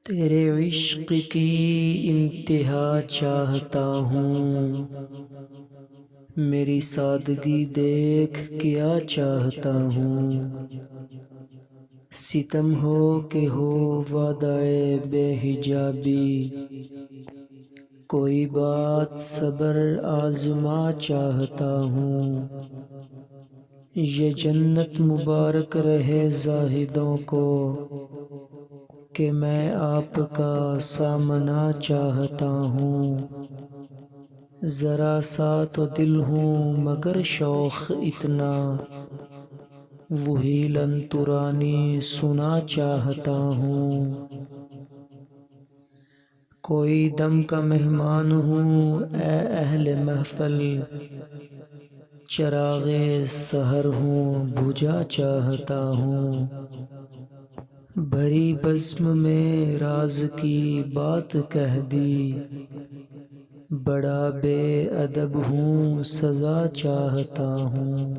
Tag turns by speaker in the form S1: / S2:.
S1: تیرے عشق کی انتہا چاہتا ہوں، میری سادگی دیکھ کیا چاہتا ہوں۔ ستم ہو کہ ہو وعدہ بے حجابی، کوئی بات صبر آزما چاہتا ہوں۔ یہ جنت مبارک رہے زاہدوں کو کہ میں آپ کا سامنا چاہتا ہوں۔ ذرا سا تو دل ہوں مگر شوق اتنا، وہی لن ترانی سنا چاہتا ہوں۔ کوئی دم کا مہمان ہوں اے اہل محفل، چراغ سحر ہوں بجھا چاہتا ہوں۔ بھری بزم میں راز کی بات کہہ دی، بڑا بے ادب ہوں سزا چاہتا ہوں۔